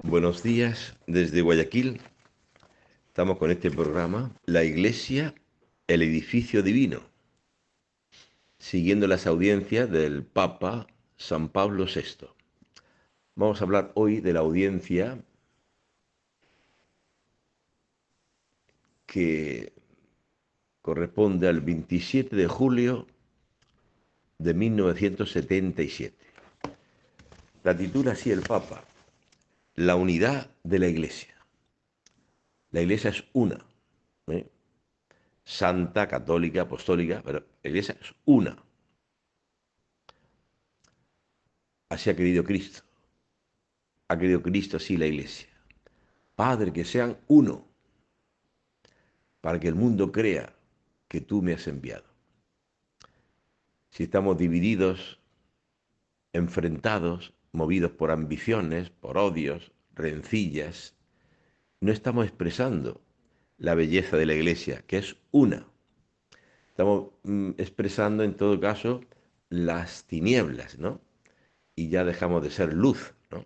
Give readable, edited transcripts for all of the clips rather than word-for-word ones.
Buenos días desde Guayaquil. Estamos con este programa, La Iglesia, el edificio divino, siguiendo las audiencias del Papa San Pablo VI. Vamos a hablar hoy de la audiencia que corresponde al 27 de julio de 1977. La titula así el Papa: La unidad de la Iglesia. La Iglesia es una, ¿eh? Santa, católica, apostólica, pero la Iglesia es una. Así ha querido Cristo. Ha querido Cristo así la Iglesia. Padre, que sean uno, para que el mundo crea que tú me has enviado. Si estamos divididos, enfrentados, movidos por ambiciones, por odios, rencillas, no estamos expresando la belleza de la Iglesia, que es una. Estamos expresando, en todo caso, las tinieblas, ¿no? Y ya dejamos de ser luz, ¿no?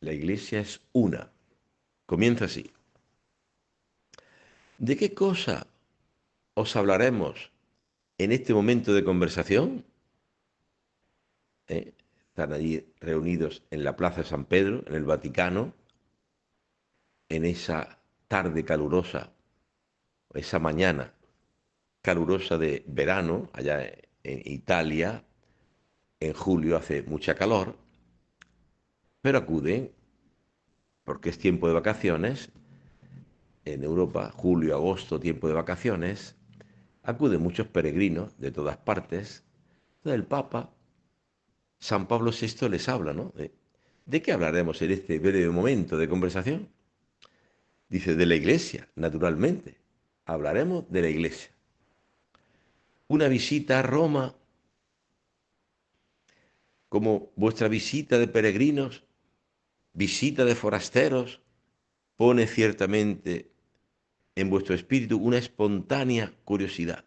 La Iglesia es una. Comienza así. ¿De qué cosa os hablaremos en este momento de conversación? Están allí reunidos en la Plaza de San Pedro, en el Vaticano, en esa tarde calurosa, esa mañana calurosa de verano, allá en Italia, en julio hace mucha calor, pero acuden, porque es tiempo de vacaciones, en Europa, julio, agosto, tiempo de vacaciones, acuden muchos peregrinos de todas partes. Entonces el Papa, San Pablo VI, les habla, ¿no? ¿De qué hablaremos en este breve momento de conversación? Dice, de la Iglesia, naturalmente. Hablaremos de la Iglesia. Una visita a Roma, como vuestra visita de peregrinos, visita de forasteros, pone ciertamente en vuestro espíritu una espontánea curiosidad,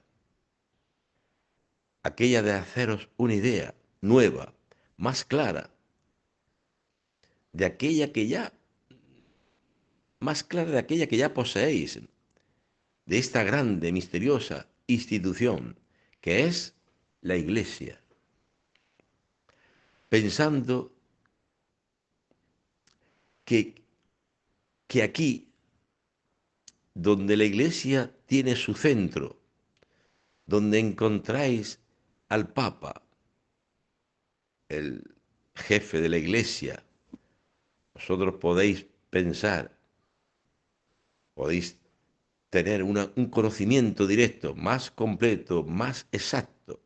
aquella de haceros una idea nueva, más clara, de aquella que ya, más clara de aquella que ya poseéis, de esta grande, misteriosa institución que es la Iglesia, pensando que, que aquí, donde la Iglesia tiene su centro, donde encontráis al Papa, el jefe de la Iglesia, vosotros podéis pensar, podéis tener un conocimiento directo, más completo, más exacto,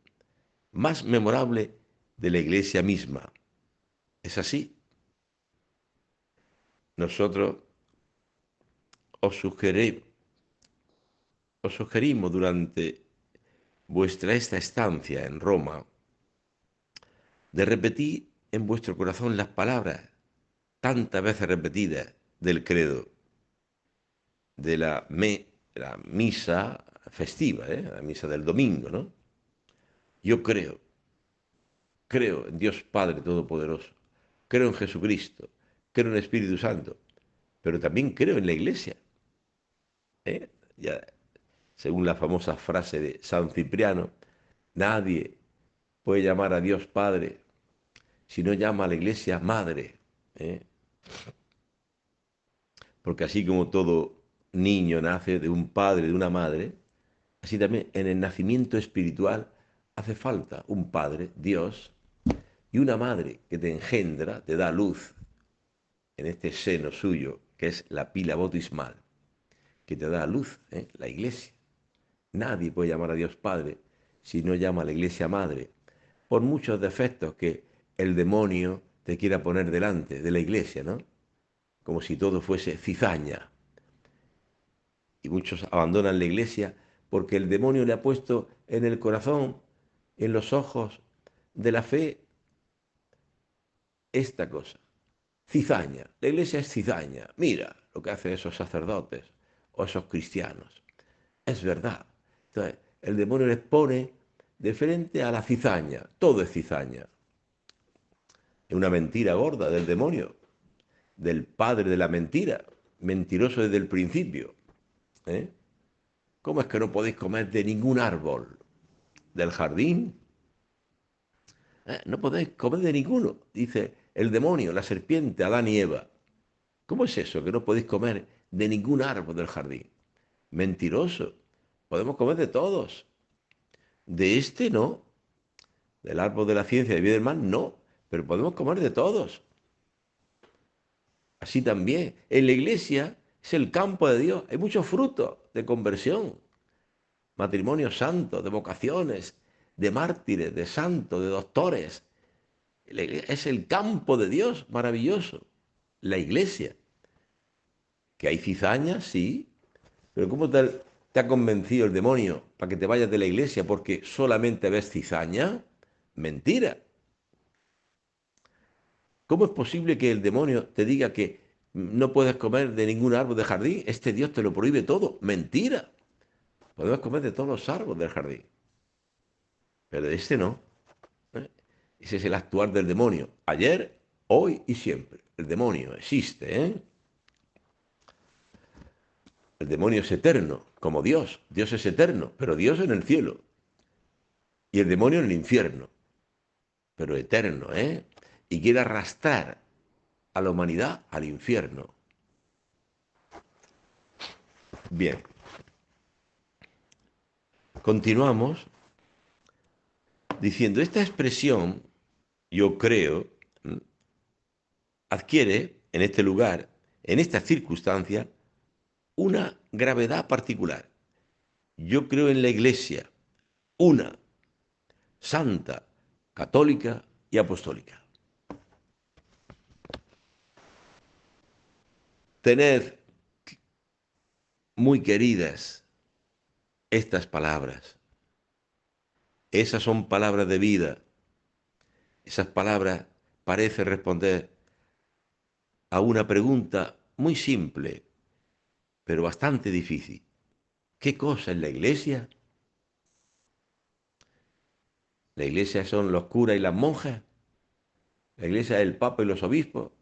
más memorable de la Iglesia misma. ¿Es así? Nosotros os sugerimos durante esta estancia en Roma de repetir en vuestro corazón las palabras tantas veces repetidas del credo, de la misa festiva, la misa del domingo, ¿no? Yo creo en Dios Padre Todopoderoso, creo en Jesucristo, creo en el Espíritu Santo, pero también creo en la Iglesia. ¿eh? Ya, según la famosa frase de San Cipriano, nadie puede llamar a Dios Padre si no llama a la Iglesia Madre. ¿eh? Porque así como todo niño nace de un padre, de una madre, así también en el nacimiento espiritual hace falta un padre, Dios, y una madre que te engendra, te da luz en este seno suyo, que es la pila bautismal, que te da luz, la Iglesia. Nadie puede llamar a Dios Padre si no llama a la Iglesia Madre, por muchos defectos que el demonio te quiera poner delante de la Iglesia, ¿no? Como si todo fuese cizaña. Y muchos abandonan la Iglesia porque el demonio le ha puesto en el corazón en los ojos de la fe esta cosa. Cizaña. La iglesia es cizaña. Mira lo que hacen esos sacerdotes o esos cristianos. Es verdad. Entonces, el demonio les pone de frente a la cizaña. Todo es cizaña. Es una mentira gorda del demonio, del padre de la mentira, mentiroso desde el principio. ¿Eh? ¿Cómo es que no podéis comer de ningún árbol del jardín? No podéis comer de ninguno, dice el demonio, la serpiente, Adán y Eva. ¿Cómo es eso, que no podéis comer de ningún árbol del jardín? Mentiroso. Podemos comer de todos. De este no. Del árbol de la ciencia de bien y del mal no. Pero podemos comer de todos. Así también. En la iglesia es el campo de Dios. Hay muchos frutos de conversión. Matrimonios santos, de vocaciones, de mártires, de santos, de doctores. Es el campo de Dios maravilloso. La iglesia. ¿Que hay cizañas? Sí. Pero ¿cómo te ha convencido el demonio para que te vayas de la iglesia porque solamente ves cizaña? Mentira. ¿Cómo es posible que el demonio te diga que no puedes comer de ningún árbol del jardín? Este Dios te lo prohíbe todo. Mentira. Podemos comer de todos los árboles del jardín. Pero de este no. ¿Eh? Ese es el actuar del demonio. Ayer, hoy y siempre. El demonio existe, ¿eh? El demonio es eterno, como Dios. Dios es eterno, pero Dios en el cielo. Y el demonio en el infierno, pero eterno, ¿eh? Y quiere arrastrar a la humanidad al infierno. Bien, continuamos diciendo, esta expresión, yo creo, adquiere en este lugar, en esta circunstancia, una gravedad particular. Yo creo en la Iglesia, una, santa, católica y apostólica. Tened muy queridas estas palabras. Esas son palabras de vida. Esas palabras parecen responder a una pregunta muy simple, pero bastante difícil. ¿Qué cosa es la iglesia? ¿La iglesia son los curas y las monjas? ¿La iglesia es el papa y los obispos?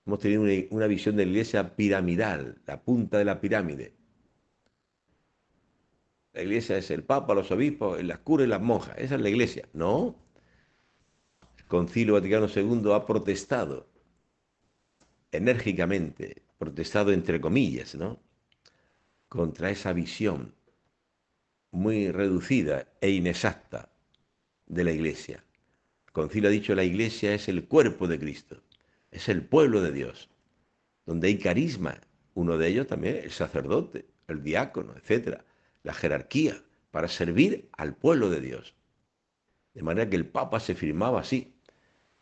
Hemos tenido una visión de la iglesia piramidal, la punta de la pirámide. La iglesia es el papa, los obispos, las curas y las monjas. Esa es la iglesia. No. El Concilio Vaticano II ha protestado enérgicamente, protestado entre comillas, ¿no? Contra esa visión muy reducida e inexacta de la iglesia. El concilio ha dicho la iglesia es el cuerpo de Cristo, es el pueblo de Dios, donde hay carisma, uno de ellos también el sacerdote, el diácono, etcétera, la jerarquía para servir al pueblo de Dios. De manera que el Papa se firmaba así,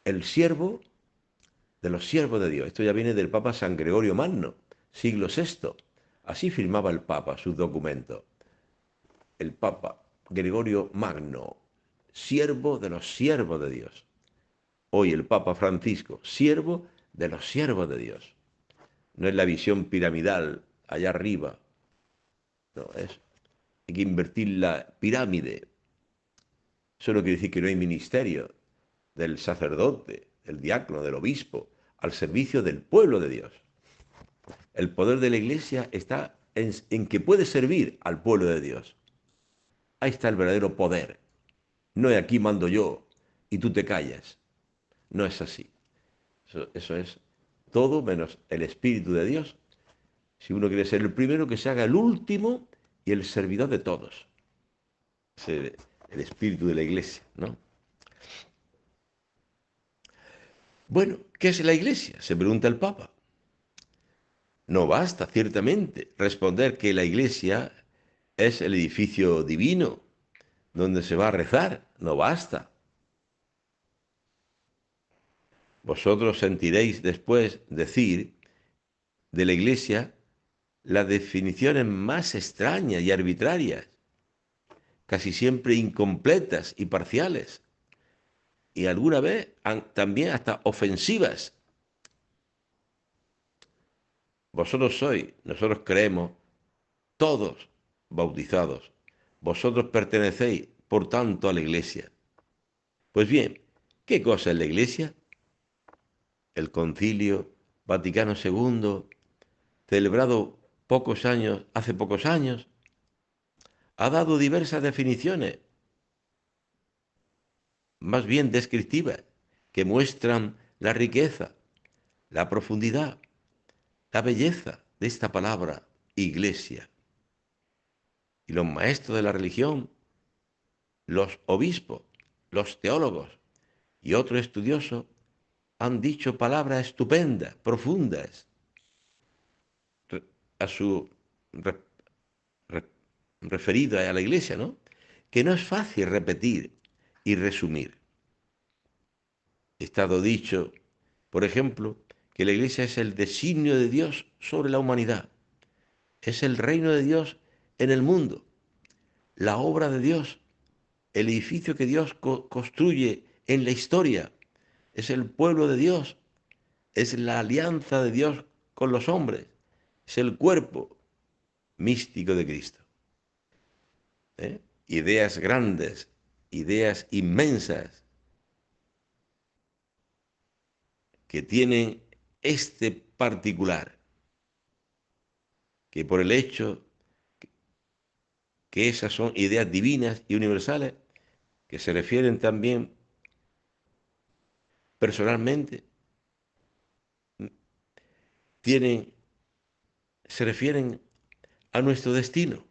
el siervo de los siervos de Dios. Esto ya viene del Papa San Gregorio Magno, siglo VI. Así firmaba el Papa sus documentos. El Papa Gregorio Magno, siervo de los siervos de Dios. Hoy el Papa Francisco, siervo de los siervos de Dios. No es la visión piramidal allá arriba. No, hay que invertir la pirámide. Eso no quiere decir que no hay ministerio del sacerdote, del diácono, del obispo, al servicio del pueblo de Dios. El poder de la iglesia está en que puede servir al pueblo de Dios. Ahí está el verdadero poder. No es aquí mando yo y tú te callas. No es así. Eso es todo menos el Espíritu de Dios. Si uno quiere ser el primero, que se haga el último y el servidor de todos. Es el espíritu de la iglesia, ¿no? Bueno, ¿qué es la iglesia? Se pregunta el Papa. No basta, ciertamente, responder que la iglesia es el edificio divino donde se va a rezar. No basta. Vosotros sentiréis después decir de la iglesia las definiciones más extrañas y arbitrarias. casi siempre incompletas y parciales, y alguna vez también hasta ofensivas. Nosotros creemos, todos bautizados, vosotros pertenecéis, por tanto, a la Iglesia. Pues bien, ¿qué cosa es la Iglesia? El Concilio Vaticano II, celebrado hace pocos años, ha dado diversas definiciones, más bien descriptivas, que muestran la riqueza, la profundidad, la belleza de esta palabra iglesia. Y los maestros de la religión, los obispos, los teólogos y otros estudiosos han dicho palabras estupendas, profundas, a su re- referida a la iglesia, ¿no? Que no es fácil repetir y resumir. Estado dicho, por ejemplo, que la iglesia es el designio de Dios sobre la humanidad, es el reino de Dios en el mundo, la obra de Dios, el edificio que Dios construye en la historia, es el pueblo de Dios, es la alianza de Dios con los hombres, es el cuerpo místico de Cristo. ¿Eh? Ideas grandes, ideas inmensas que tienen este particular, que por el hecho que esas son ideas divinas y universales, que se refieren también personalmente, se refieren a nuestro destino.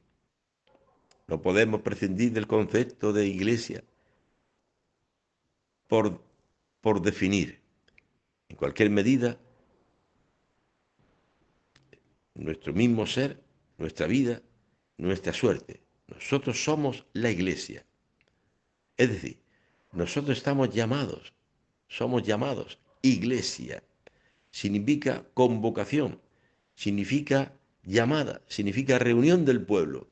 No podemos prescindir del concepto de iglesia por, por definir, en cualquier medida, nuestro mismo ser, nuestra vida, nuestra suerte. Nosotros somos la iglesia. Es decir, nosotros somos llamados iglesia. Significa convocación, significa llamada, significa reunión del pueblo.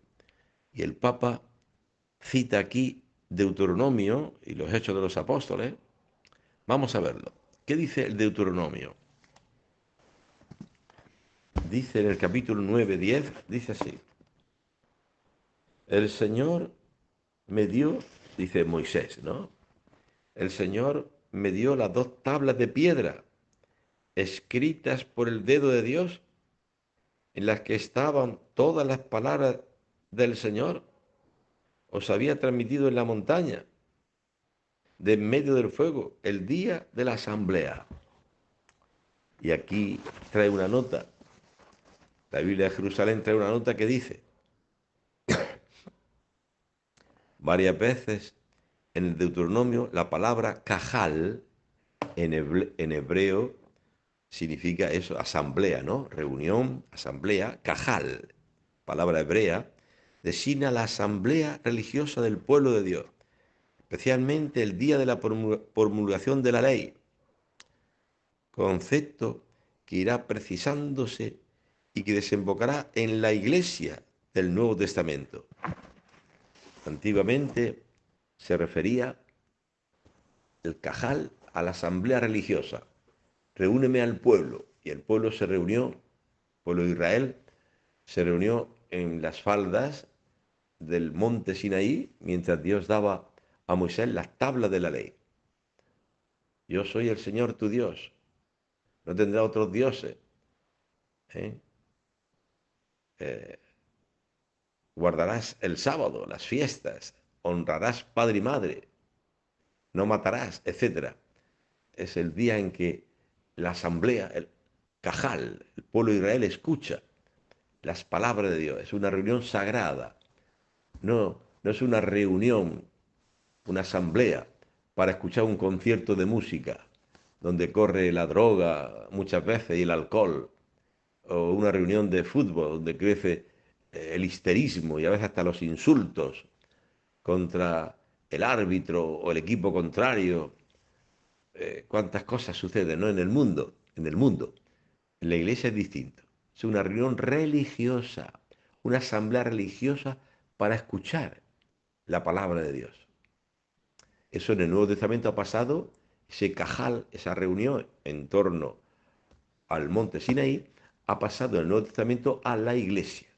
Y el Papa cita aquí Deuteronomio y los Hechos de los Apóstoles. Vamos a verlo. ¿Qué dice el Deuteronomio? Dice en el capítulo 9-10, dice así: el Señor me dio, dice Moisés, ¿no? El Señor me dio las dos tablas de piedra escritas por el dedo de Dios, en las que estaban todas las palabras del Señor. Os había transmitido en la montaña, de en medio del fuego, el día de la asamblea. Y aquí trae una nota. La Biblia de Jerusalén trae una nota que dice: varias veces en el Deuteronomio la palabra cajal en hebreo significa eso, asamblea, ¿no? Reunión, asamblea, cajal, palabra hebrea, designa la asamblea religiosa del pueblo de Dios, especialmente el día de la promulgación de la ley, concepto que irá precisándose y que desembocará en la iglesia del Nuevo Testamento. Antiguamente se refería el cajal a la asamblea religiosa. Reúneme al pueblo. Y el pueblo se reunió, el pueblo de Israel, se reunió en las faldas del monte Sinaí mientras Dios daba a Moisés las tablas de la ley. Yo soy el Señor tu Dios. No tendrá otros dioses. ¿Eh? Eh, guardarás el sábado, las fiestas. Honrarás padre y madre. No matarás, etc. Es el día en que la asamblea, el cajal, el pueblo de Israel escucha las palabras de Dios. Es una reunión sagrada. No es una reunión, una asamblea para escuchar un concierto de música donde corre la droga muchas veces y el alcohol, o una reunión de fútbol donde crece el histerismo y a veces hasta los insultos contra el árbitro o el equipo contrario. Cuántas cosas suceden, ¿no? En el mundo. En la iglesia es distinto. Es una reunión religiosa, una asamblea religiosa para escuchar la palabra de Dios. Eso en el Nuevo Testamento ha pasado, ese cajal, esa reunión en torno al monte Sinaí, ha pasado en el Nuevo Testamento a la iglesia.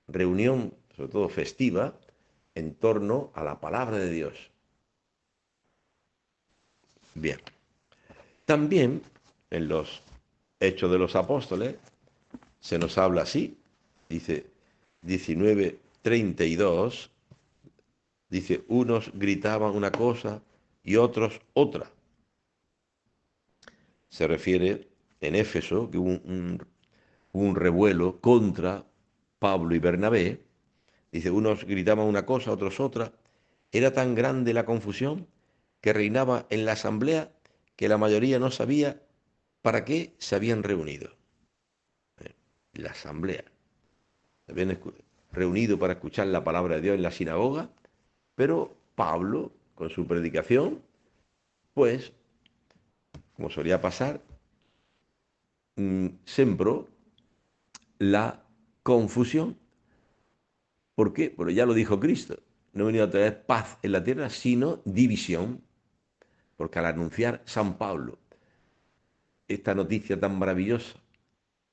Reunión, sobre todo festiva, en torno a la palabra de Dios. Bien. También en los Hechos de los Apóstoles se nos habla así. Dice 19:32, dice, unos gritaban una cosa y otros otra. Se refiere en Éfeso que hubo un revuelo contra Pablo y Bernabé. Dice, unos gritaban una cosa, otros otra. Era tan grande la confusión que reinaba en la asamblea que la mayoría no sabía para qué se habían reunido. La asamblea. Se habían reunido para escuchar la palabra de Dios en la sinagoga, pero Pablo, con su predicación, pues, como solía pasar, sembró la confusión. ¿Por qué? Porque ya lo dijo Cristo. No he venido a traer paz en la tierra, sino división. Porque al anunciar San Pablo esta noticia tan maravillosa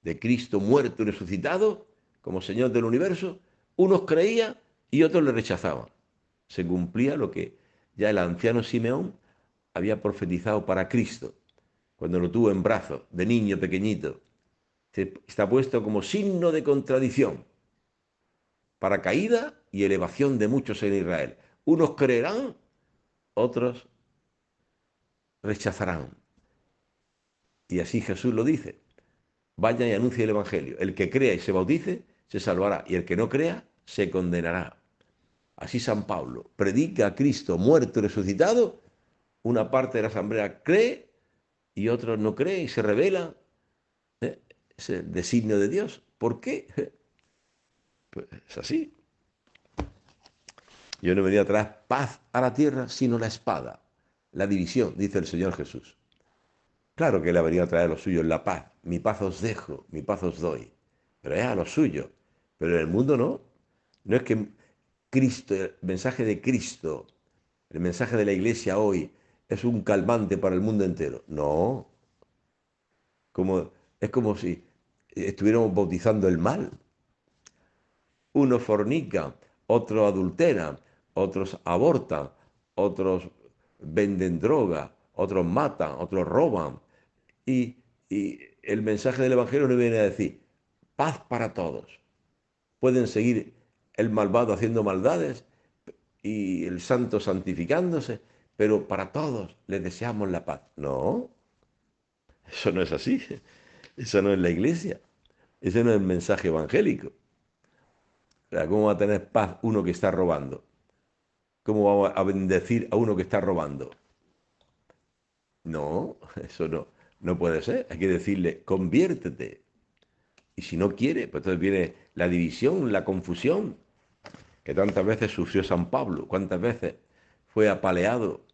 de Cristo muerto y resucitado como Señor del universo, unos creían y otros le rechazaban. Se cumplía lo que ya el anciano Simeón había profetizado para Cristo, cuando lo tuvo en brazos, de niño pequeñito. Está puesto como signo de contradicción para caída y elevación de muchos en Israel. Unos creerán, otros rechazarán. Y así Jesús lo dice. Vaya y anuncie el Evangelio. El que crea y se bautice, se salvará. Y el que no crea, se condenará. Así San Pablo predica a Cristo muerto y resucitado. Una parte de la asamblea cree y otros no creen y se rebelan. Es el designio de Dios. ¿Por qué? Pues es así. Yo no venía a traer paz a la tierra, sino la espada. La división, dice el Señor Jesús. Claro que Él ha venido a traer a los suyos la paz. Mi paz os dejo, mi paz os doy. Pero es a los suyos. Pero en el mundo no. No es que Cristo, el mensaje de Cristo, el mensaje de la iglesia hoy es un calmante para el mundo entero. No. Es como si estuviéramos bautizando el mal. Unos fornican, otros adulteran, otros abortan, otros venden droga, otros matan, otros roban. Y el mensaje del Evangelio no viene a decir paz para todos. Pueden seguir el malvado haciendo maldades y el santo santificándose, pero para todos les deseamos la paz. No, eso no es así. Eso no es la iglesia. Ese no es el mensaje evangélico. O sea, ¿cómo va a tener paz uno que está robando? ¿Cómo vamos a bendecir a uno que está robando? No, eso no, no puede ser. Hay que decirle, conviértete. Y si no quiere, pues entonces viene la división, la confusión, que tantas veces sufrió San Pablo, cuántas veces fue apaleado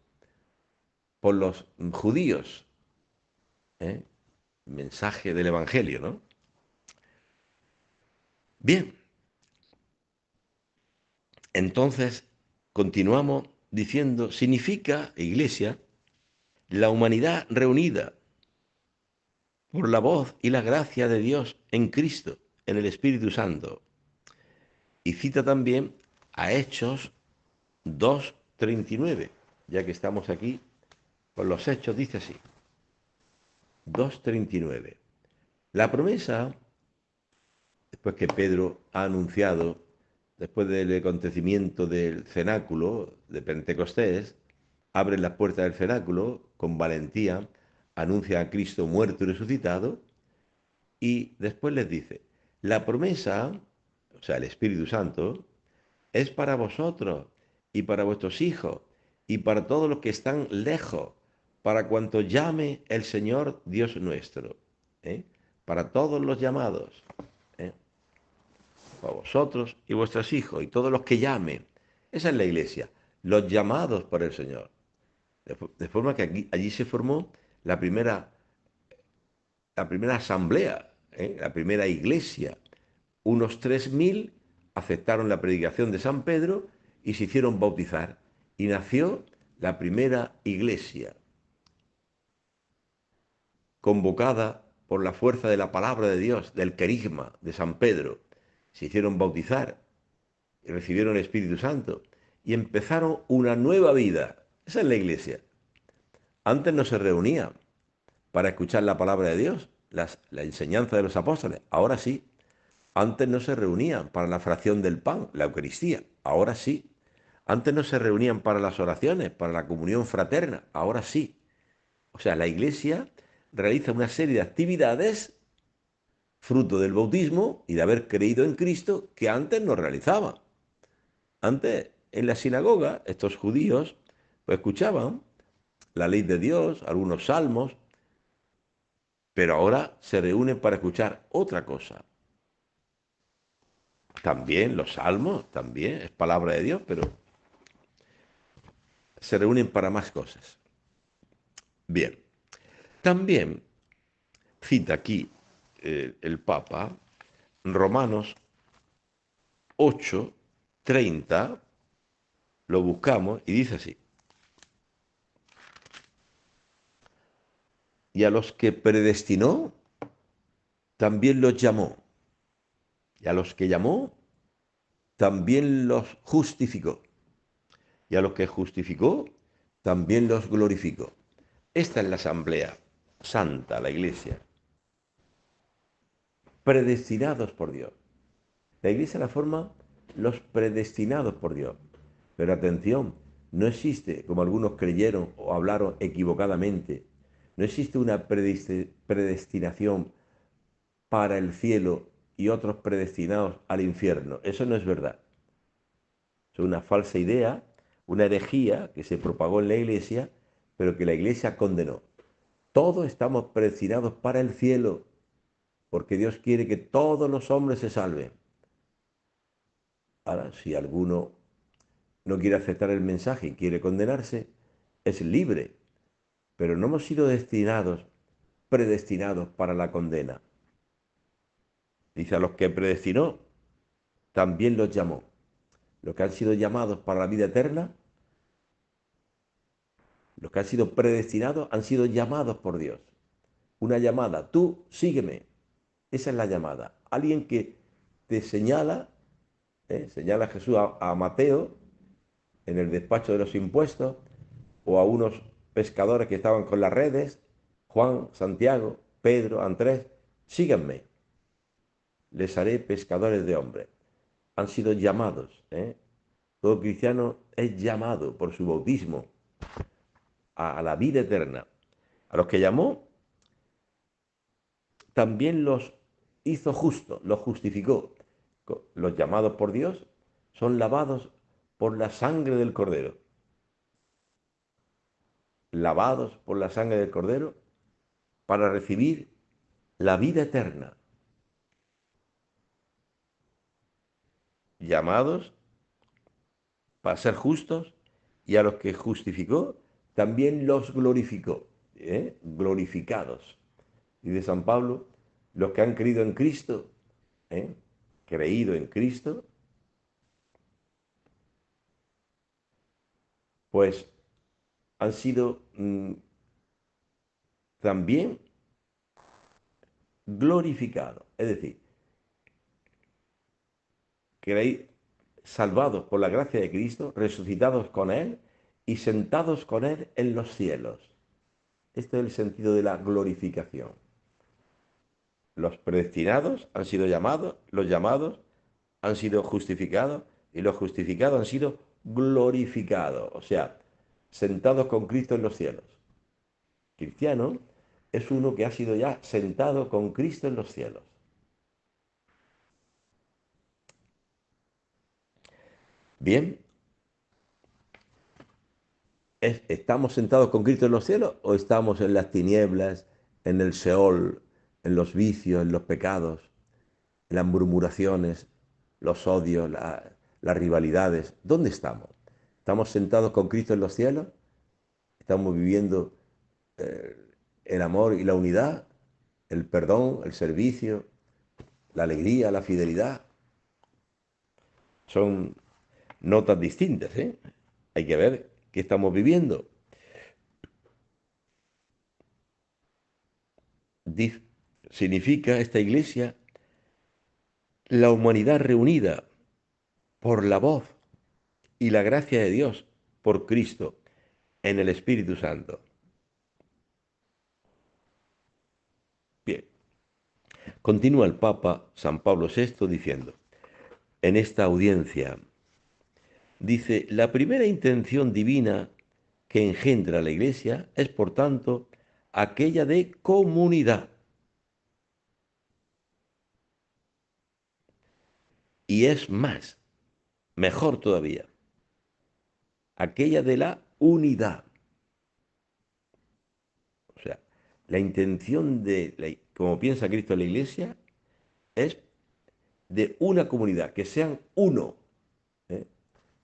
por los judíos. ¿Eh? Mensaje del Evangelio, ¿no? Bien, entonces continuamos diciendo, significa, iglesia, la humanidad reunida por la voz y la gracia de Dios en Cristo, en el Espíritu Santo. Y cita también a Hechos 2:39, ya que estamos aquí con los Hechos, dice así, 2:39. La promesa, después que Pedro ha anunciado, después del acontecimiento del cenáculo de Pentecostés, abre las puertas del cenáculo con valentía, anuncia a Cristo muerto y resucitado, y después les dice, la promesa, o sea, el Espíritu Santo, es para vosotros y para vuestros hijos y para todos los que están lejos, para cuanto llame el Señor Dios nuestro. ¿Eh? Para todos los llamados. ¿Eh? Para vosotros y vuestros hijos y todos los que llamen. Esa es la iglesia. Los llamados por el Señor. De forma que allí se formó la primera asamblea, la primera iglesia. Unos 3.000 aceptaron la predicación de San Pedro y se hicieron bautizar. Y nació la primera iglesia, convocada por la fuerza de la palabra de Dios, del querigma de San Pedro. Se hicieron bautizar y recibieron el Espíritu Santo y empezaron una nueva vida. Esa es la iglesia. Antes no se reunían para escuchar la palabra de Dios, la enseñanza de los apóstoles. Ahora sí. Antes no se reunían para la fracción del pan, la Eucaristía. Ahora sí. Antes no se reunían para las oraciones, para la comunión fraterna. Ahora sí. O sea, la Iglesia realiza una serie de actividades fruto del bautismo y de haber creído en Cristo que antes no realizaba. Antes, en la sinagoga, estos judíos pues, escuchaban la ley de Dios, algunos salmos, pero ahora se reúnen para escuchar otra cosa. También los salmos, también es palabra de Dios, pero se reúnen para más cosas. Bien, también cita aquí el Papa Romanos 8:30, lo buscamos y dice así: y a los que predestinó, también los llamó, y a los que llamó, también los justificó, y a los que justificó, también los glorificó. Esta es la asamblea santa, la iglesia, predestinados por Dios. La iglesia la forman los predestinados por Dios. Pero atención, no existe, como algunos creyeron o hablaron equivocadamente, no existe una predestinación para el cielo y otros predestinados al infierno. Eso no es verdad. Es una falsa idea, una herejía que se propagó en la iglesia, pero que la iglesia condenó. Todos estamos predestinados para el cielo, porque Dios quiere que todos los hombres se salven. Ahora, si alguno no quiere aceptar el mensaje y quiere condenarse, es libre, pero no hemos sido predestinados para la condena. Dice: a los que predestinó, también los llamó. Los que han sido llamados para la vida eterna, los que han sido predestinados, han sido llamados por Dios. Una llamada: tú sígueme. Esa es la llamada. Alguien que te señala, señala a Jesús a Mateo en el despacho de los impuestos, o a unos pescadores que estaban con las redes: Juan, Santiago, Pedro, Andrés, síganme, les haré pescadores de hombres. Han sido llamados. Todo cristiano es llamado por su bautismo a la vida eterna. A los que llamó, también los hizo justos, los justificó. Los llamados por Dios son lavados por la sangre del Cordero. Lavados por la sangre del Cordero para recibir la vida eterna. Llamados para ser justos, y a los que justificó, también los glorificó. Glorificados. Y de San Pablo: los que han creído en Cristo, creído en Cristo, pues han sido también glorificados. Es decir, salvados por la gracia de Cristo, resucitados con Él y sentados con Él en los cielos. Este es el sentido de la glorificación. Los predestinados han sido llamados, los llamados han sido justificados y los justificados han sido glorificados, o sea, sentados con Cristo en los cielos. Cristiano es uno que ha sido ya sentado con Cristo en los cielos. Bien, ¿estamos sentados con Cristo en los cielos o estamos en las tinieblas, en el Seol, en los vicios, en los pecados, en las murmuraciones, los odios, las rivalidades? ¿Dónde estamos? ¿Estamos sentados con Cristo en los cielos? ¿Estamos viviendo eh, el amor y la unidad, el perdón, el servicio, la alegría, la fidelidad? Son notas distintas, ¿eh? Hay que ver qué estamos viviendo. Significa esta iglesia la humanidad reunida por la voz y la gracia de Dios por Cristo en el Espíritu Santo. Bien, continúa el Papa San Pablo VI diciendo, en esta audiencia, dice, la primera intención divina que engendra la Iglesia es, por tanto, aquella de comunidad. Y es más, mejor todavía, aquella de la unidad. O sea, la intención como piensa Cristo en la Iglesia, es de una comunidad, que sean uno. ¿Eh?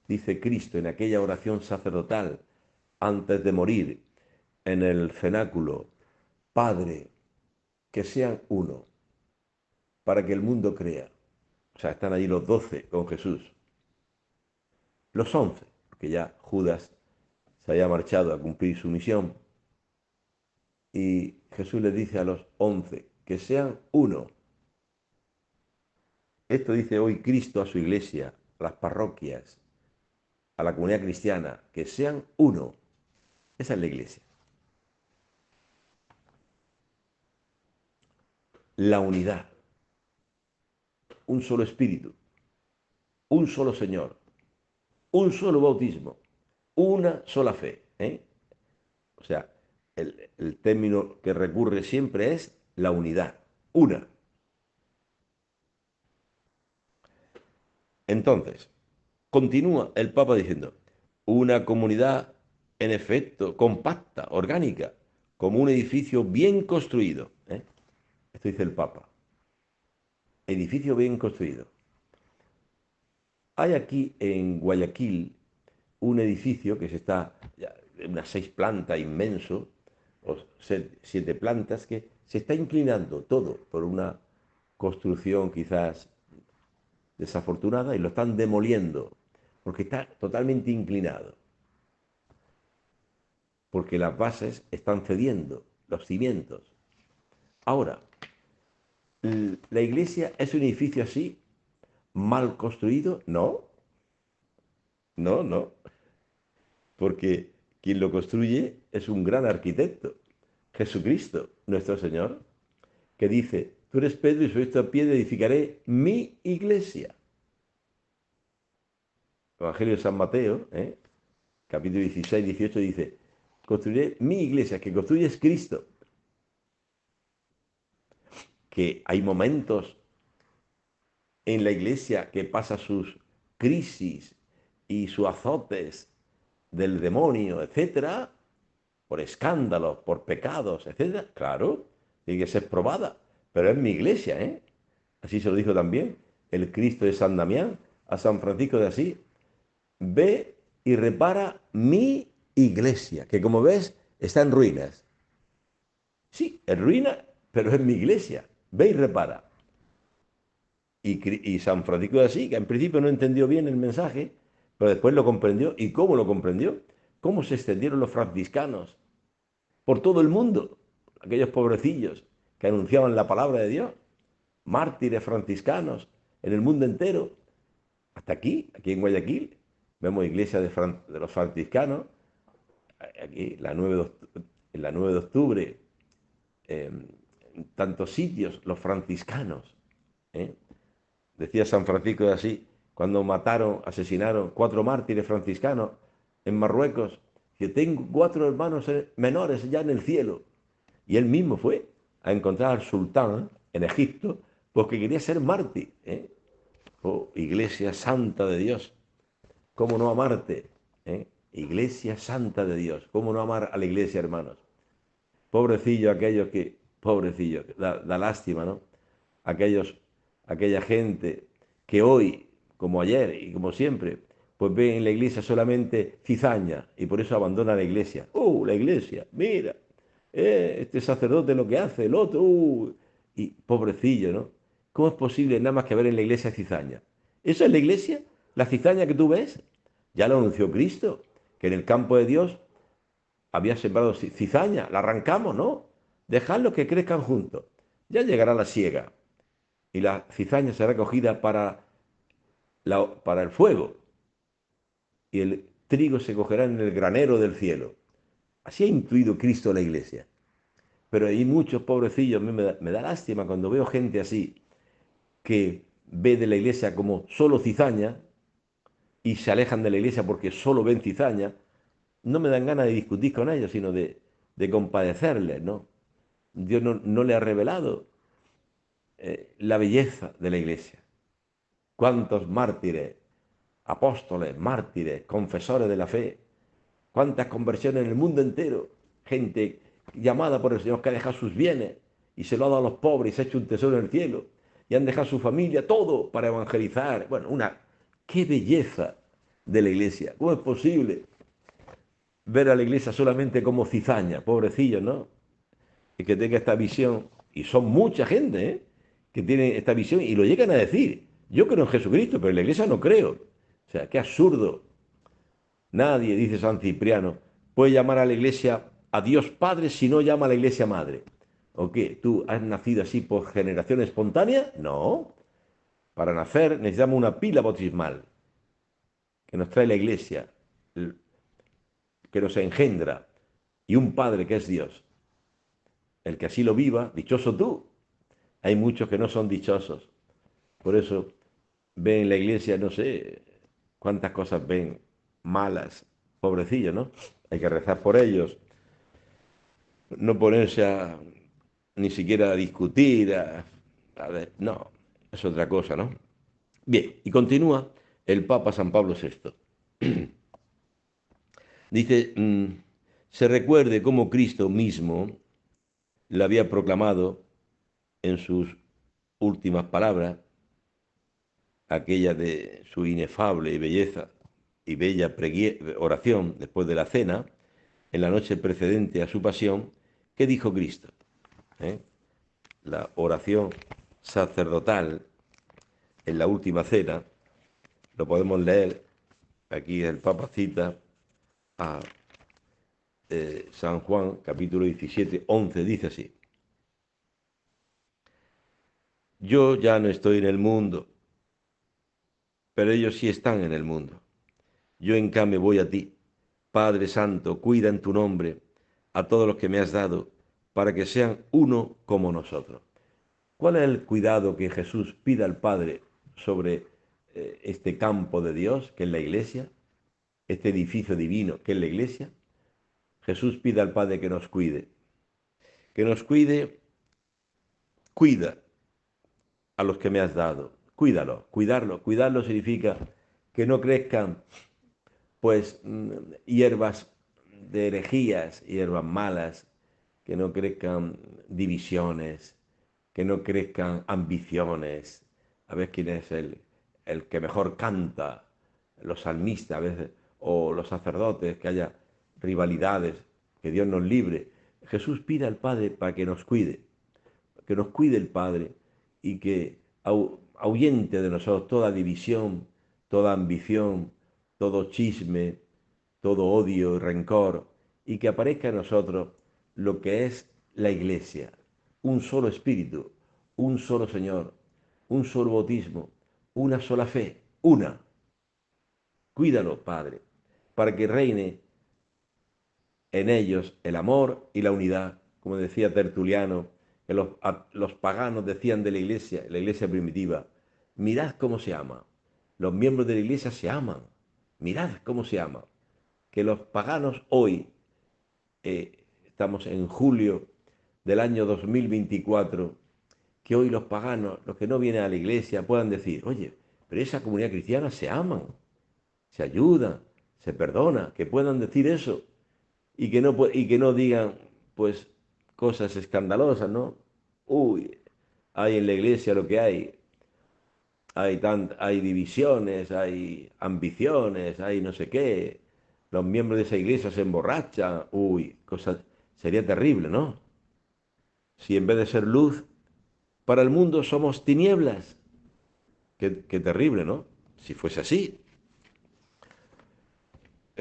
Dice Cristo en aquella oración sacerdotal, antes de morir, en el cenáculo, Padre, que sean uno, para que el mundo crea. O sea, están allí los 12 con Jesús. Los 11, porque ya Judas se había marchado a cumplir su misión. Y Jesús les dice a los 11, que sean uno. Esto dice hoy Cristo a su iglesia, a las parroquias, a la comunidad cristiana, que sean uno. Esa es la iglesia. La unidad. Un solo espíritu. Un solo Señor. Un solo bautismo. Una sola fe. ¿Eh? O sea, el término que recurre siempre es la unidad. Una. Entonces, continúa el Papa diciendo, una comunidad en efecto compacta, orgánica, como un edificio bien construido. ¿Eh? Esto dice el Papa. Edificio bien construido. Hay aquí en Guayaquil un edificio que se está, unas 6 plantas inmenso, o 7 plantas, que se está inclinando todo por una construcción quizás desafortunada y lo están demoliendo porque está totalmente inclinado, porque las bases están cediendo, los cimientos. Ahora, ¿la iglesia es un edificio así, mal construido? No, no, no, porque quien lo construye es un gran arquitecto, Jesucristo, nuestro Señor, que dice, tú eres Pedro y sobre esta piedra edificaré mi iglesia. Evangelio de San Mateo, capítulo 16, 18, dice, construiré mi iglesia, que construye es Cristo. Que hay momentos en la iglesia que pasa sus crisis y sus azotes del demonio, etcétera, por escándalos, por pecados, etcétera. Claro, tiene que ser probada, pero es mi iglesia, ¿eh? Así se lo dijo también el Cristo de San Damián a San Francisco de Asís. Ve y repara mi iglesia, que como ves está en ruinas. Sí, en ruinas, pero es mi iglesia. Ve y repara. Y San Francisco de Asís, que en principio no entendió bien el mensaje, pero después lo comprendió. ¿Y cómo lo comprendió? ¿Cómo se extendieron los franciscanos por todo el mundo? Aquellos pobrecillos que anunciaban la palabra de Dios, mártires franciscanos en el mundo entero. Hasta aquí en Guayaquil, vemos iglesia de los franciscanos, aquí en la 9 de octubre, en tantos sitios, los franciscanos. ¿Eh? Decía San Francisco de Asís, cuando asesinaron 4 mártires franciscanos en Marruecos, que tengo 4 hermanos menores ya en el cielo. Y él mismo fue a encontrar al sultán en Egipto porque quería ser mártir. ¿Eh? Oh, Iglesia Santa de Dios, ¿cómo no amarte? ¿Eh? Iglesia Santa de Dios, ¿cómo no amar a la iglesia, hermanos? Pobrecillo aquellos que, pobrecillo, da lástima, ¿no? Aquellos, aquella gente que hoy, como ayer y como siempre, pues ve en la iglesia solamente cizaña y por eso abandona la iglesia. La iglesia! Mira, este sacerdote lo que hace, el otro, y pobrecillo, ¿no? ¿Cómo es posible nada más que ver en la iglesia cizaña? ¿Eso es la iglesia? La cizaña que tú ves, ya lo anunció Cristo, que en el campo de Dios había sembrado cizaña, la arrancamos, ¿no? Dejadlos que crezcan juntos. Ya llegará la siega y la cizaña será cogida para el fuego y el trigo se cogerá en el granero del cielo. Así ha intuido Cristo a la iglesia. Pero hay muchos pobrecillos, a mí me da lástima cuando veo gente así, que ve de la iglesia como solo cizaña y se alejan de la iglesia porque solo ven cizaña. No me dan ganas de discutir con ellos, sino de compadecerles, ¿no? Dios no le ha revelado la belleza de la iglesia. ¿Cuántos mártires, apóstoles, mártires, confesores de la fe? ¿Cuántas conversiones en el mundo entero? Gente llamada por el Señor que ha dejado sus bienes y se lo ha dado a los pobres y se ha hecho un tesoro en el cielo. Y han dejado su familia, todo para evangelizar. Bueno, qué belleza de la iglesia. ¿Cómo es posible ver a la iglesia solamente como cizaña? Pobrecillos, ¿no? Y que tenga esta visión. Y son mucha gente, ¿eh?, que tiene esta visión y lo llegan a decir. Yo creo en Jesucristo, pero en la iglesia no creo. O sea, qué absurdo. Nadie, dice San Cipriano, puede llamar a la iglesia a Dios Padre si no llama a la iglesia Madre. ¿O qué? ¿Tú has nacido así por generación espontánea? No. Para nacer necesitamos una pila bautismal que nos trae la iglesia, que nos engendra, y un Padre que es Dios. El que así lo viva, dichoso tú. Hay muchos que no son dichosos. Por eso ven en la iglesia, no sé cuántas cosas ven malas, pobrecillos, ¿no? Hay que rezar por ellos, no ponerse ni siquiera a discutir, a ver, no, es otra cosa, ¿no? Bien, y continúa el Papa San Pablo VI. Dice, se recuerde cómo Cristo mismo le había proclamado en sus últimas palabras, aquella de su inefable belleza y bella oración después de la cena, en la noche precedente a su pasión, ¿qué dijo Cristo? ¿Eh? La oración sacerdotal en la última cena, lo podemos leer, aquí el Papa cita a San Juan, capítulo 17, 11, dice así: yo ya no estoy en el mundo, pero ellos sí están en el mundo. Yo en cambio voy a ti. Padre Santo, cuida en tu nombre a todos los que me has dado, para que sean uno como nosotros. ¿Cuál es el cuidado que Jesús pide al Padre sobre este campo de Dios, que es la iglesia, este edificio divino, que es la iglesia? Jesús pide al Padre que nos cuide, cuida a los que me has dado, cuídalo, cuidarlo significa que no crezcan pues hierbas de herejías, hierbas malas, que no crezcan divisiones, que no crezcan ambiciones, a ver quién es el que mejor canta, los salmistas a veces, o los sacerdotes, que haya rivalidades, que Dios nos libre. Jesús pide al Padre para que nos cuide el Padre y que ahuyente de nosotros toda división, toda ambición, todo chisme, todo odio y rencor, y que aparezca en nosotros lo que es la iglesia, un solo espíritu, un solo Señor, un solo bautismo, una sola fe, una. Cuídalo, Padre, para que reine en ellos el amor y la unidad, como decía Tertuliano, que los paganos decían de la iglesia primitiva: mirad cómo se ama, los miembros de la iglesia se aman, mirad cómo se ama. Que los paganos hoy, estamos en julio del año 2024, que hoy los paganos, los que no vienen a la iglesia, puedan decir: oye, pero esa comunidad cristiana se aman, se ayudan, se perdona, que puedan decir eso y que no digan pues cosas escandalosas, ¿no? Uy, hay en la iglesia lo que hay divisiones, hay ambiciones, hay no sé qué, los miembros de esa iglesia se emborrachan, uy, sería terrible, ¿no? Si en vez de ser luz para el mundo somos tinieblas, qué terrible, ¿no? Si fuese así,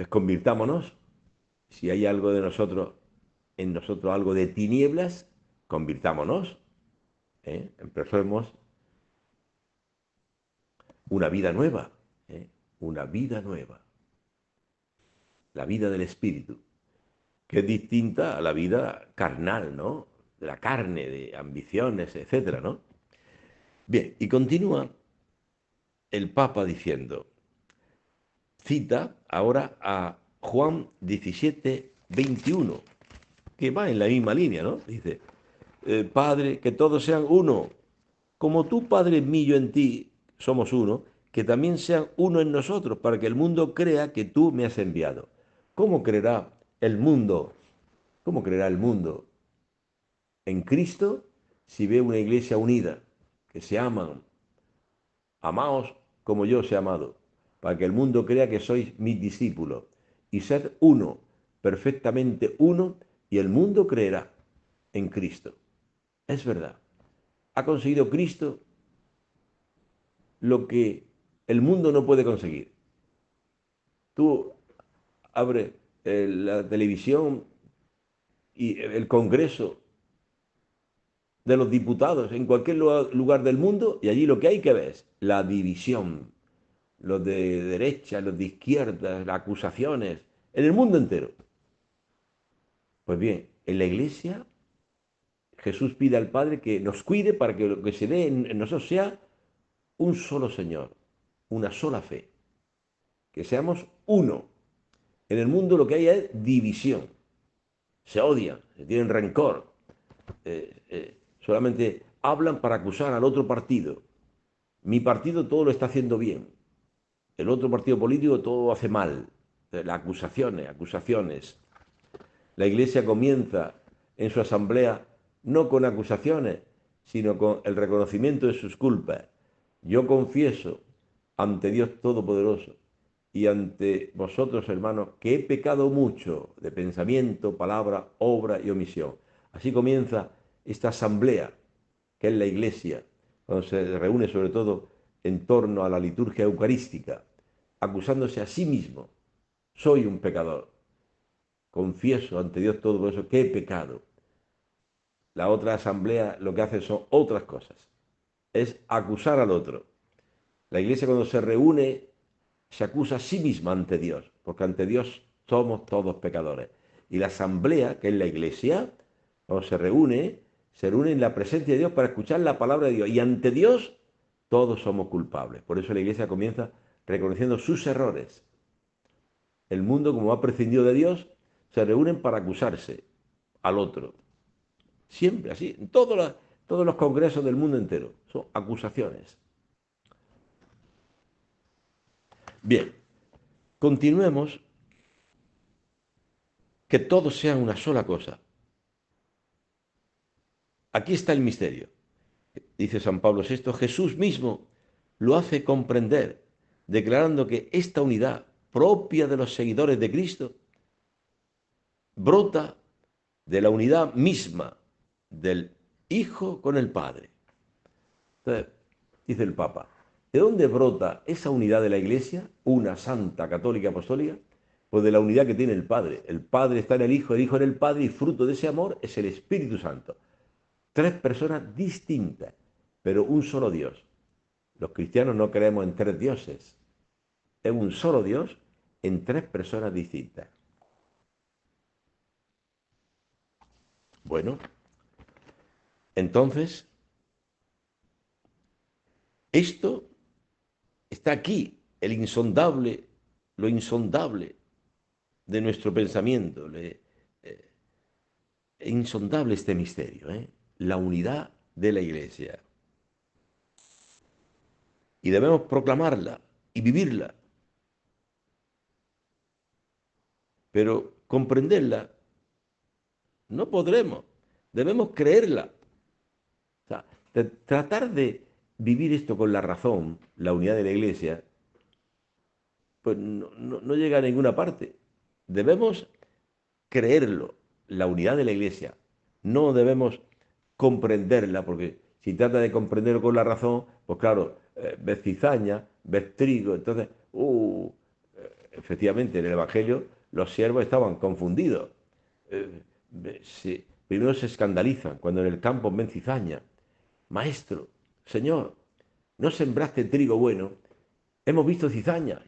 convirtámonos. Si hay algo de nosotros, en nosotros algo de tinieblas, convirtámonos. Empecemos una vida nueva. ¿eh? Una vida nueva. La vida del Espíritu, que es distinta a la vida carnal, ¿no? De la carne, de ambiciones, etcétera, ¿no? Bien, y continúa el Papa diciendo, cita ahora a Juan 17:21, que va en la misma línea, ¿no? Dice, Padre, que todos sean uno, como tú, Padre mío, en ti somos uno, que también sean uno en nosotros, para que el mundo crea que tú me has enviado. ¿Cómo creerá el mundo? ¿Cómo creerá el mundo en Cristo si ve una iglesia unida, que se aman? Amaos como yo os he amado, para que el mundo crea que sois mis discípulos, y sed uno, perfectamente uno, y el mundo creerá en Cristo. Es verdad. Ha conseguido Cristo lo que el mundo no puede conseguir. Tú abres la televisión y el Congreso de los diputados en cualquier lugar del mundo y allí lo que hay que ver es la división, los de derecha, los de izquierda, las acusaciones, en el mundo entero. Pues bien, en la iglesia Jesús pide al Padre que nos cuide para que lo que se dé en nosotros sea un solo Señor, una sola fe, que seamos uno. En el mundo lo que hay es división, se odian, se tienen rencor, solamente hablan para acusar al otro partido. Mi partido todo lo está haciendo bien, el otro partido político todo lo hace mal. Las acusaciones, acusaciones. La Iglesia comienza en su asamblea no con acusaciones, sino con el reconocimiento de sus culpas. Yo confieso ante Dios Todopoderoso y ante vosotros, hermanos, que he pecado mucho de pensamiento, palabra, obra y omisión. Así comienza esta asamblea, que es la Iglesia, cuando se reúne sobre todo en torno a la liturgia eucarística, acusándose a sí mismo. Soy un pecador. Confieso ante Dios Todopoderoso que he pecado. La otra asamblea lo que hace son otras cosas. Es acusar al otro. La Iglesia cuando se reúne se acusa a sí misma ante Dios, porque ante Dios somos todos pecadores. Y la asamblea, que es la Iglesia, cuando se reúne en la presencia de Dios para escuchar la palabra de Dios. Y ante Dios todos somos culpables. Por eso la Iglesia comienza reconociendo sus errores. El mundo, como ha prescindido de Dios, se reúnen para acusarse al otro. Siempre así, en todos los congresos del mundo entero. Son acusaciones. Bien, continuemos. Que todos sean una sola cosa. Aquí está el misterio. Dice San Pablo VI, Jesús mismo lo hace comprender, declarando que esta unidad propia de los seguidores de Cristo brota de la unidad misma del Hijo con el Padre. Entonces, dice el Papa, ¿de dónde brota esa unidad de la Iglesia, una santa católica apostólica? Pues de la unidad que tiene el Padre. El Padre está en el Hijo en el Padre y fruto de ese amor es el Espíritu Santo. Tres personas distintas, pero un solo Dios. Los cristianos no creemos en tres dioses. Es un solo Dios en tres personas distintas. Bueno, entonces, esto está aquí, el insondable, lo insondable de nuestro pensamiento. Es insondable este misterio, ¿eh? La unidad de la Iglesia. Y debemos proclamarla y vivirla, pero comprenderla no podremos. Debemos creerla. O sea, tratar de vivir esto con la razón, la unidad de la Iglesia, pues no llega a ninguna parte. Debemos creerlo, la unidad de la Iglesia. No debemos comprenderla, porque si trata de comprenderlo con la razón, pues claro, ves cizaña, ves trigo. Entonces, efectivamente, en el Evangelio los siervos estaban confundidos. Primero se escandalizan cuando en el campo ven cizaña. Maestro, Señor, no sembraste trigo bueno, hemos visto cizaña.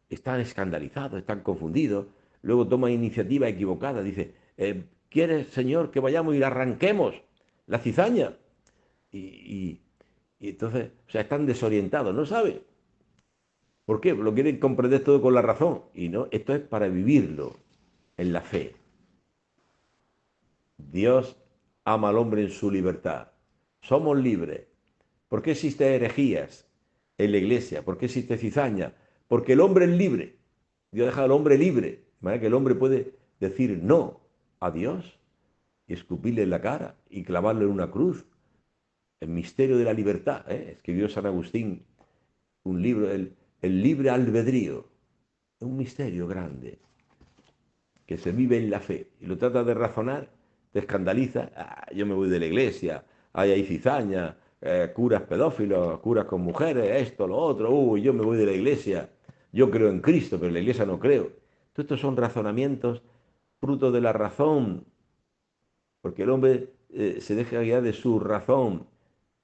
Están escandalizados, están confundidos. Luego toman iniciativa equivocada. Dice, ¿quieres, Señor, que vayamos y le arranquemos la cizaña? Y, y entonces, o sea, están desorientados, no saben. ¿Por qué? Lo quieren comprender todo con la razón. Y no, esto es para vivirlo en la fe. Dios ama al hombre en su libertad. Somos libres. ¿Por qué existen herejías en la iglesia? ¿Por qué existe cizaña? Porque el hombre es libre. Dios deja al hombre libre. De manera que el hombre puede decir no a Dios y escupirle en la cara y clavarlo en una cruz. El misterio de la libertad. Escribió San Agustín un libro, el libre albedrío. Es un misterio grande que se vive en la fe. Y lo trata de razonar, te escandaliza. Yo me voy de la iglesia, hay cizaña, curas pedófilos, curas con mujeres, esto, lo otro. Yo me voy de la iglesia. Yo creo en Cristo, pero en la iglesia no creo. Todos estos son razonamientos fruto de la razón, porque el hombre se deja guiar de su razón.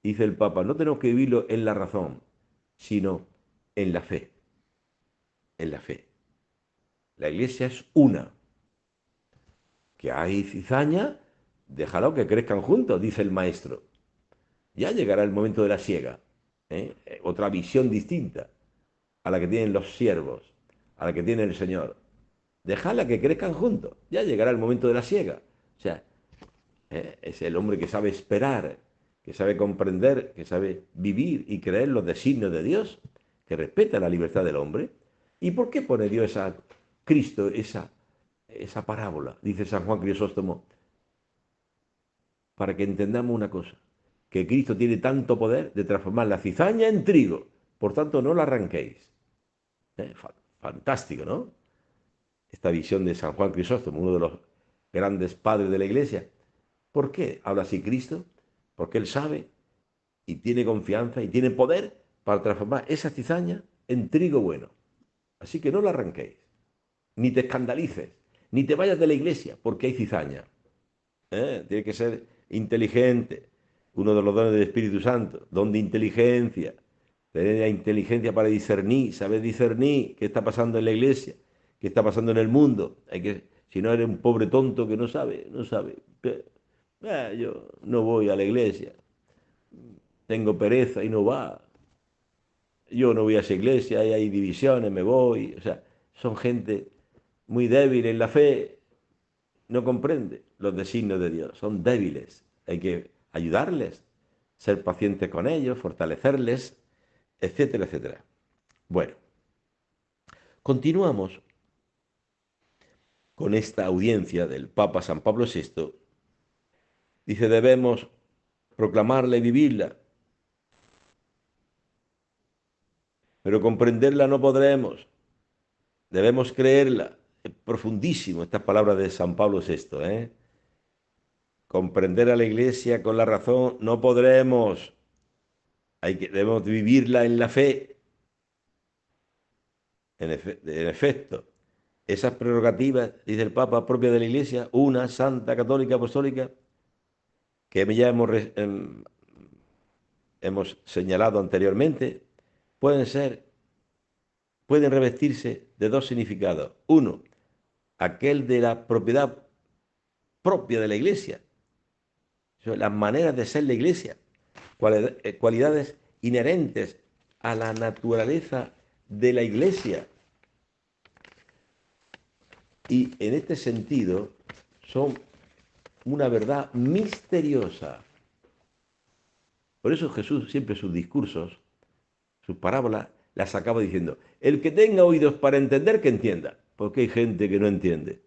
Dice el Papa, no tenemos que vivirlo en la razón, sino en la fe. En la fe. La iglesia es una. Que hay cizaña, déjalo que crezcan juntos, dice el maestro. Ya llegará el momento de la siega. Otra visión distinta a la que tienen los siervos, a la que tiene el Señor. Déjala que crezcan juntos. Ya llegará el momento de la siega. O sea, es el hombre que sabe esperar, que sabe comprender, que sabe vivir y creer los designios de Dios, que respeta la libertad del hombre. ¿Y por qué pone Dios a Cristo esa parábola? Dice San Juan Crisóstomo, para que entendamos una cosa, que Cristo tiene tanto poder de transformar la cizaña en trigo, por tanto no la arranquéis. Fantástico, ¿no? Esta visión de San Juan Crisóstomo, uno de los grandes padres de la Iglesia. ¿Por qué habla así Cristo? Porque Él sabe y tiene confianza y tiene poder para transformar esa cizaña en trigo bueno. Así que no la arranquéis, ni te escandalices, ni te vayas de la iglesia porque hay cizaña. Tiene que ser inteligente, uno de los dones del Espíritu Santo, don de inteligencia, tener la inteligencia para discernir, saber discernir qué está pasando en la iglesia, qué está pasando en el mundo. Si no eres un pobre tonto que no sabe, no sabe. Yo no voy a la iglesia, tengo pereza y no va. Yo no voy a esa iglesia, ahí hay divisiones, me voy. O sea, son gente muy débil en la fe, no comprende los designios de Dios, son débiles. Hay que ayudarles, ser pacientes con ellos, fortalecerles, etcétera, etcétera. Bueno, continuamos con esta audiencia del Papa San Pablo VI. Dice, debemos proclamarla y vivirla, pero comprenderla no podremos. Debemos creerla. Es profundísimo estas palabras de San Pablo VI, Comprender a la Iglesia con la razón no podremos. Debemos vivirla en la fe. En efecto, esas prerrogativas, dice el Papa, propias de la Iglesia, una, santa, católica, apostólica, que ya hemos señalado anteriormente, pueden revestirse de dos significados. Uno, aquel de la propiedad propia de la Iglesia, las maneras de ser la Iglesia, cualidades inherentes a la naturaleza de la Iglesia. Y en este sentido son una verdad misteriosa. Por eso Jesús siempre sus discursos, sus parábolas, las acaba diciendo, el que tenga oídos para entender, que entienda. Porque hay gente que no entiende.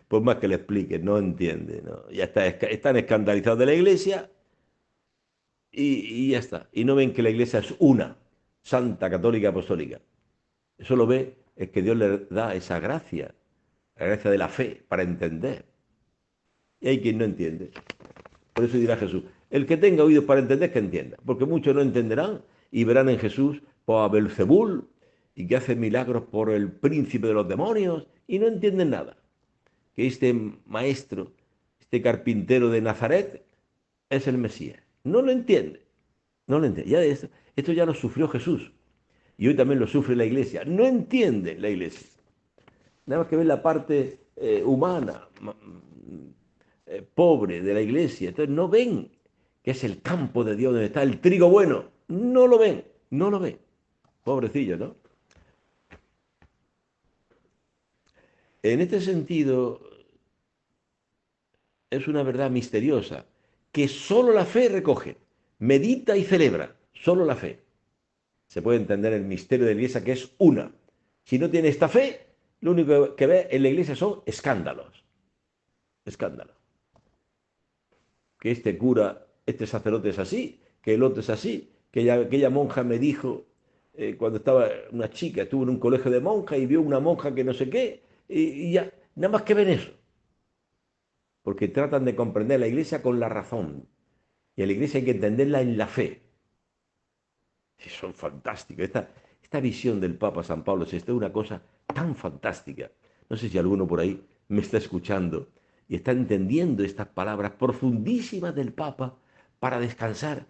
Por más que le explique, no entiende. ¿No? Ya están escandalizados de la Iglesia y ya está. Y no ven que la Iglesia es una, santa, católica, apostólica. Eso lo ve, es que Dios le da esa gracia, la gracia de la fe, para entender. Y hay quien no entiende. Por eso dirá Jesús, el que tenga oídos para entender, que entienda. Porque muchos no entenderán y verán en Jesús pues, a Belzebul y que hace milagros por el príncipe de los demonios y no entienden nada. Que este maestro, este carpintero de Nazaret es el Mesías. No lo entiende, no lo entiende. Ya esto ya lo sufrió Jesús y hoy también lo sufre la iglesia. No entiende la iglesia. Nada más que ver la parte humana, pobre de la iglesia. Entonces no ven que es el campo de Dios donde está el trigo bueno. No lo ven, no lo ven. Pobrecillo, ¿no? En este sentido, es una verdad misteriosa que solo la fe recoge, medita y celebra. Solo la fe. Se puede entender el misterio de la iglesia que es una. Si no tiene esta fe, lo único que ve en la iglesia son escándalos. Escándalos. Que este cura, este sacerdote es así, que el otro es así, que aquella monja me dijo, cuando estaba una chica, estuvo en un colegio de monjas y vio una monja que no sé qué, y ya, nada más que ven eso, porque tratan de comprender la iglesia con la razón, y a la iglesia hay que entenderla en la fe. Y son fantásticos, esta visión del Papa San Pablo VI es una cosa tan fantástica. No sé si alguno por ahí me está escuchando y está entendiendo estas palabras profundísimas del Papa para descansar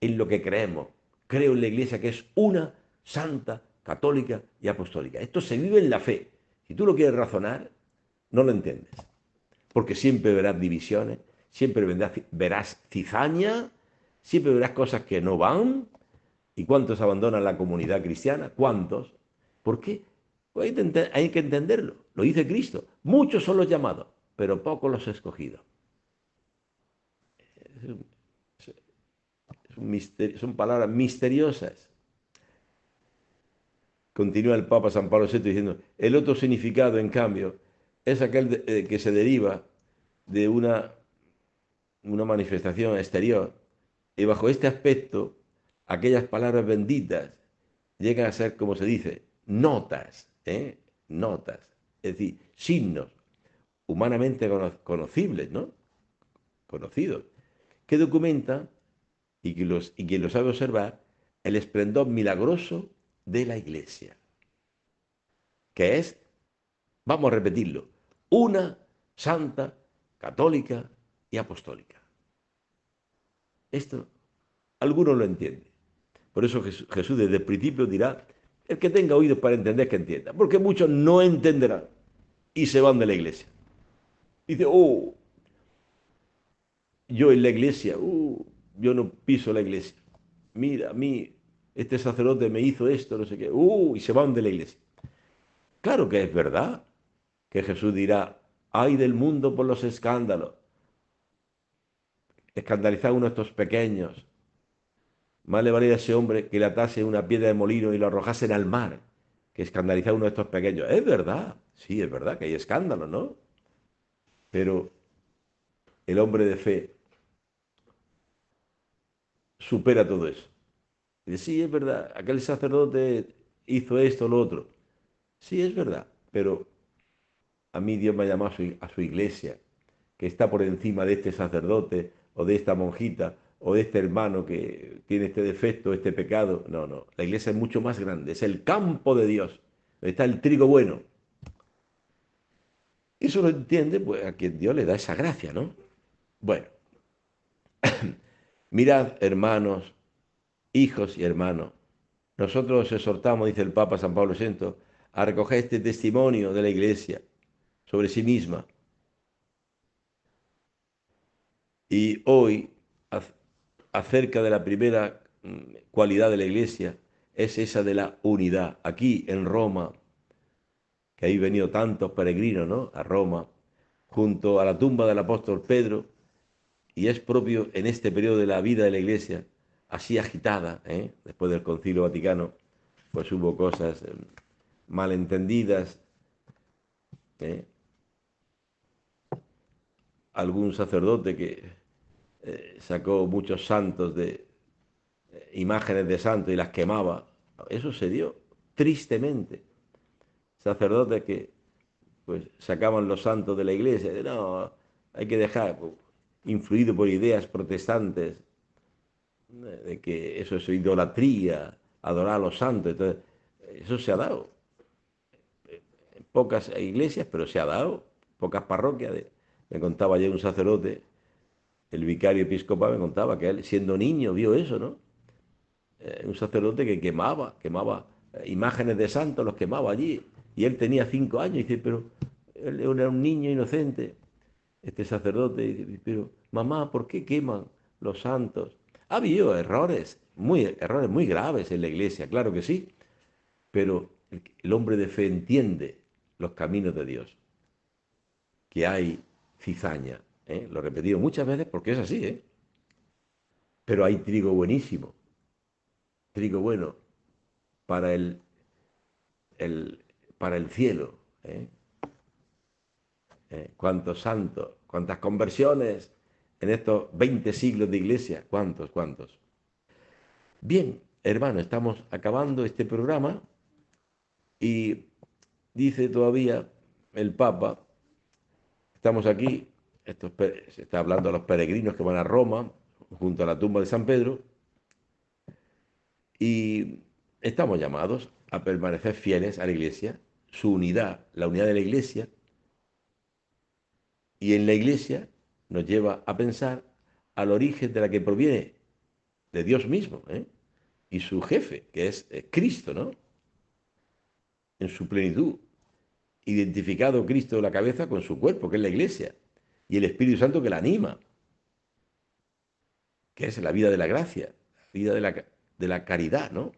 en lo que creemos. Creo en la iglesia que es una, santa, católica y apostólica. Esto se vive en la fe. Si tú lo quieres razonar, no lo entiendes. Porque siempre verás divisiones, siempre verás cizaña, siempre verás cosas que no van. ¿Y cuántos abandonan la comunidad cristiana? ¿Cuántos? ¿Por qué? Pues hay que entenderlo. Lo dice Cristo. Muchos son los llamados, pero pocos los escogidos. Son palabras misteriosas. Continúa el Papa San Pablo VI diciendo, el otro significado, en cambio, es aquel que se deriva de una manifestación exterior. Y bajo este aspecto, aquellas palabras benditas llegan a ser, como se dice, notas, ¿eh? Notas, es decir, signos humanamente conocibles, ¿no? Conocidos, que documentan y quien lo sabe observar, el esplendor milagroso de la Iglesia, que es, vamos a repetirlo, una, santa, católica y apostólica. Esto algunos lo entienden. Por eso Jesús desde el principio dirá, el que tenga oídos para entender, que entienda. Porque muchos no entenderán y se van de la iglesia. Dice, oh, yo en la iglesia, yo no piso la iglesia. Mira, a mí, este sacerdote me hizo esto, no sé qué, y se van de la iglesia. Claro que es verdad que Jesús dirá, ay del mundo por los escándalos, escandalizar a uno de estos pequeños. Más le valía a ese hombre que le atase una piedra de molino y lo arrojasen al mar, que escandalizar a uno de estos pequeños. Es verdad, sí, es verdad que hay escándalos, ¿no? Pero el hombre de fe supera todo eso. Dice, sí, es verdad, aquel sacerdote hizo esto, lo otro. Sí, es verdad, pero a mí Dios me ha llamado a su iglesia, que está por encima de este sacerdote o de esta monjita o de este hermano que tiene este defecto, este pecado. No, no, la iglesia es mucho más grande, es el campo de Dios, donde está el trigo bueno. Eso lo entiende pues, a quien Dios le da esa gracia, ¿no? Bueno, mirad, hermanos, hijos y hermanos, nosotros os exhortamos, dice el Papa San Pablo VI, a recoger este testimonio de la iglesia sobre sí misma. Y hoy, acerca de la primera cualidad de la iglesia, es esa de la unidad. Aquí en Roma, que hay venido tantos peregrinos, ¿no? A Roma, junto a la tumba del apóstol Pedro, y es propio en este periodo de la vida de la iglesia, así agitada, después del Concilio Vaticano, pues hubo cosas malentendidas, ¿eh? Algún sacerdote que sacó muchos santos de imágenes de santos y las quemaba. Eso se dio tristemente. Sacerdotes que pues sacaban los santos de la iglesia. No, hay que dejar, influido por ideas protestantes, de que eso es idolatría, adorar a los santos. Entonces, eso se ha dado. En pocas iglesias, pero se ha dado. Pocas parroquias. Me contaba ayer un sacerdote, el vicario episcopal me contaba que él, siendo niño, vio eso, ¿no? Un sacerdote que quemaba imágenes de santos, los quemaba allí. Y él tenía 5 años y dice, pero él era un niño inocente, este sacerdote, y dice, pero mamá, ¿por qué queman los santos? Ha habido errores muy graves en la iglesia, claro que sí, pero el hombre de fe entiende los caminos de Dios, que hay cizaña, ¿eh? Lo he repetido muchas veces porque es así, ¿eh? Pero hay trigo buenísimo, trigo bueno para el, para el cielo, ¿eh? ¿Cuántos santos? ¿Cuántas conversiones en estos 20 siglos de iglesia? ¿Cuántos? ¿Cuántos? Bien, hermano, estamos acabando este programa y dice todavía el Papa, estamos aquí, se está hablando a los peregrinos que van a Roma, junto a la tumba de San Pedro, y estamos llamados a permanecer fieles a la iglesia, su unidad, la unidad de la iglesia, y en la iglesia nos lleva a pensar al origen de la que proviene de Dios mismo, ¿eh? Y su jefe, que es Cristo, ¿no? En su plenitud. Identificado Cristo la cabeza con su cuerpo, que es la iglesia, y el Espíritu Santo que la anima, que es la vida de la gracia, la vida de la caridad, ¿no?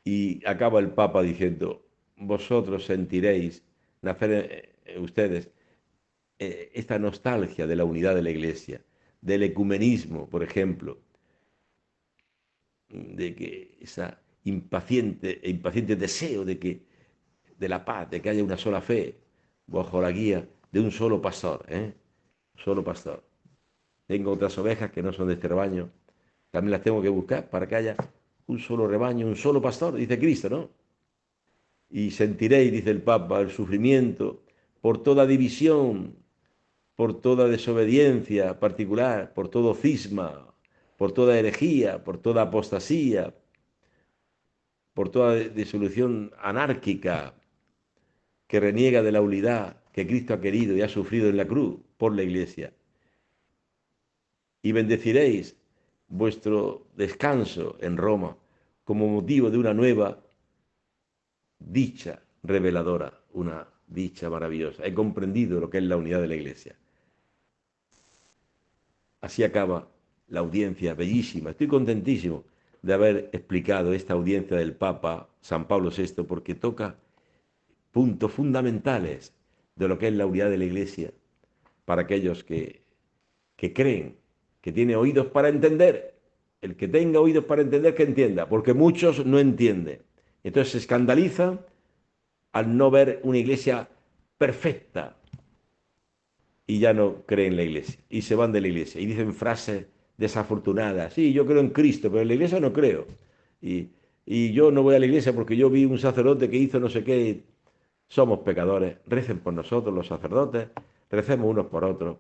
Y acaba el Papa diciendo, vosotros sentiréis nacer ustedes esta nostalgia de la unidad de la iglesia, del ecumenismo, por ejemplo, de que esa impaciente deseo de la paz, de que haya una sola fe, bajo la guía de un solo pastor, ¿eh? Solo pastor. Tengo otras ovejas que no son de este rebaño, también las tengo que buscar para que haya un solo rebaño, un solo pastor, dice Cristo, ¿no? Y sentiréis, dice el Papa, el sufrimiento por toda división, por toda desobediencia particular, por todo cisma, por toda herejía, por toda apostasía, por toda disolución anárquica que reniega de la unidad que Cristo ha querido y ha sufrido en la cruz por la iglesia. Y bendeciréis vuestro descanso en Roma como motivo de una nueva dicha reveladora, una dicha maravillosa. He comprendido lo que es la unidad de la iglesia. Así acaba la audiencia bellísima. Estoy contentísimo de haber explicado esta audiencia del Papa San Pablo VI porque toca puntos fundamentales de lo que es la unidad de la iglesia para aquellos que creen, que tiene oídos para entender. El que tenga oídos para entender, que entienda, porque muchos no entienden. Entonces se escandalizan al no ver una iglesia perfecta y ya no creen en la iglesia y se van de la iglesia y dicen frases desafortunadas. Sí, yo creo en Cristo, pero en la iglesia no creo. Y, y yo no voy a la iglesia porque yo vi un sacerdote que hizo no sé qué. Somos pecadores, recen por nosotros los sacerdotes, recemos unos por otros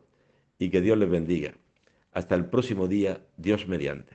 y que Dios les bendiga. Hasta el próximo día, Dios mediante.